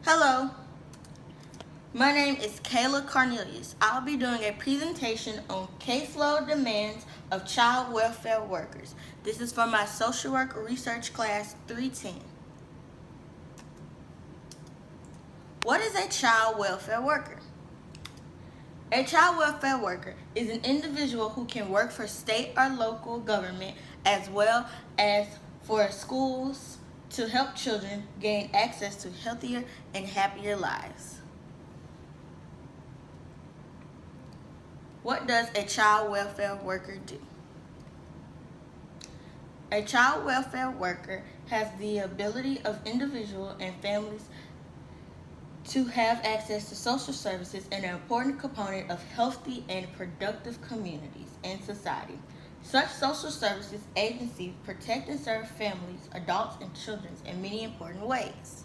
Hello, my name is Kayla Cornelious. I'll be doing a presentation on caseload demands of child welfare workers. This is for my social work research class 310. What is a child welfare worker? A child welfare worker is an individual who can work for state or local government as well as for schools to help children gain access to healthier and happier lives. What does a child welfare worker do? A child welfare worker has the ability of individuals and families to have access to social services and an important component of healthy and productive communities and society. Such social services agencies protect and serve families, adults, and children in many important ways.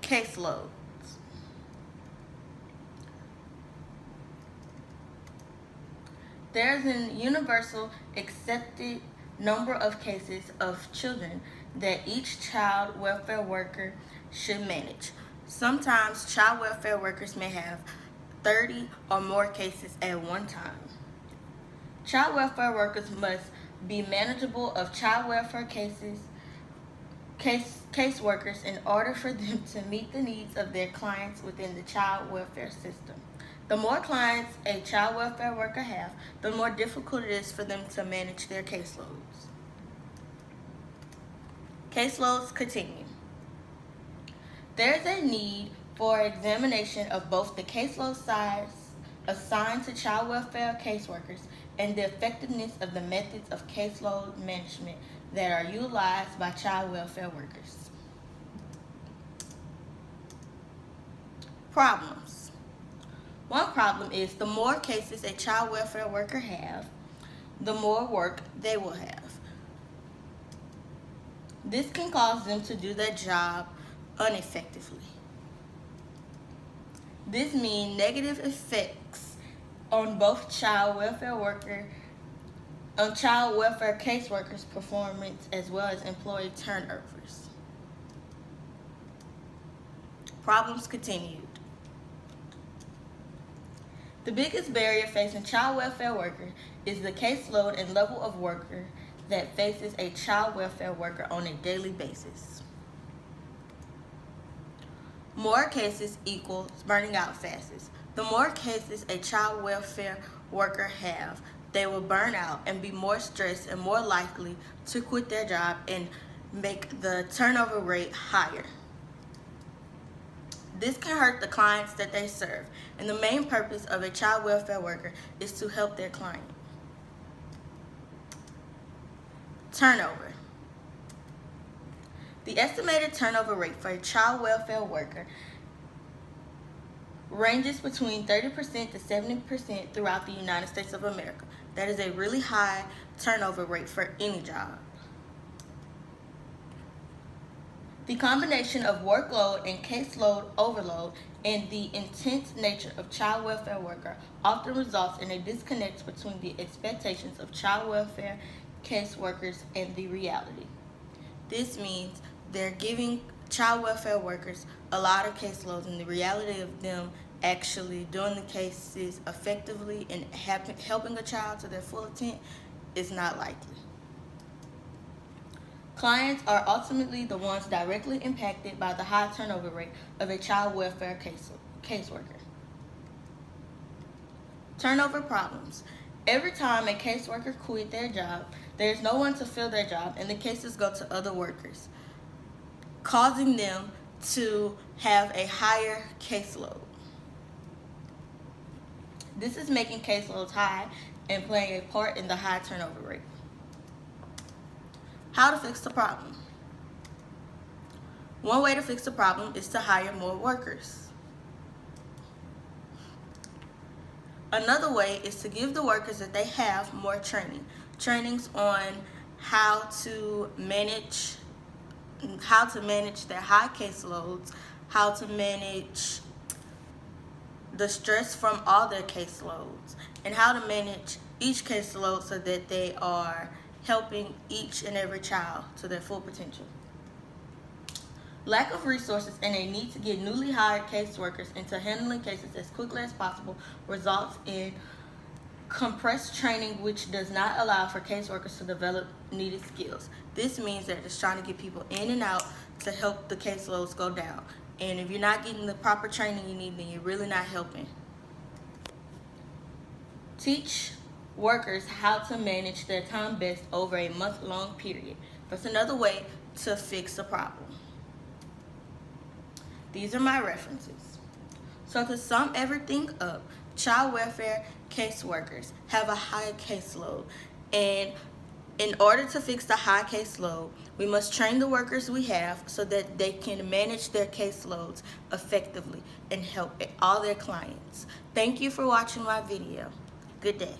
Caseloads. There is a universal accepted number of cases of children that each child welfare worker should manage. Sometimes child welfare workers may have 30 or more cases at one time. Child welfare workers must be manageable of child welfare case workers in order for them to meet the needs of their clients within the child welfare system. The more clients a child welfare worker have, the more difficult it is for them to manage their caseloads. Caseloads continue. There is a need for examination of both the caseload size assigned to child welfare caseworkers and the effectiveness of the methods of caseload management that are utilized by child welfare workers. Problems. One problem is the more cases a child welfare worker have, the more work they will have. This can cause them to do their job ineffectively. This means negative effects on both child welfare caseworkers' performance as well as employee turnovers. Problems continued. The biggest barrier facing child welfare workers is the caseload and level of worker that faces a child welfare worker on a daily basis. More cases equals burning out fastest. The more cases a child welfare worker have, they will burn out and be more stressed and more likely to quit their job and make the turnover rate higher. This can hurt the clients that they serve, and the main purpose of a child welfare worker is to help their client. Turnover. The estimated turnover rate for a child welfare worker ranges between 30% to 70% throughout the United States of America. That is a really high turnover rate for any job. The combination of workload and caseload overload and the intense nature of child welfare worker often results in a disconnect between the expectations of child welfare caseworkers and the reality. This means they're giving child welfare workers a lot of caseloads, and the reality of them actually doing the cases effectively and helping a child to their full extent is not likely. Clients are ultimately the ones directly impacted by the high turnover rate of a child welfare caseworker. Turnover problems. Every time a caseworker quits their job, there is no one to fill their job, and the cases go to other workers, causing them to have a higher caseload. This is making caseloads high and playing a part in the high turnover rate. How to fix the problem. One way to fix the problem is to hire more workers. Another way is to give the workers that they have more training. Trainings on how to manage their high caseloads, how to manage the stress from all their caseloads, and how to manage each caseload so that they are helping each and every child to their full potential. Lack of resources and a need to get newly hired caseworkers into handling cases as quickly as possible results in compressed training, which does not allow for caseworkers to develop needed skills. This means they're just trying to get people in and out to help the caseloads go down. And if you're not getting the proper training you need, then you're really not helping. Teach workers how to manage their time best over a month-long period. That's another way to fix the problem. These are my references. So to sum everything up, child welfare caseworkers have a high caseload, and in order to fix the high caseload, we must train the workers we have so that they can manage their caseloads effectively and help all their clients. Thank you for watching my video. Good day.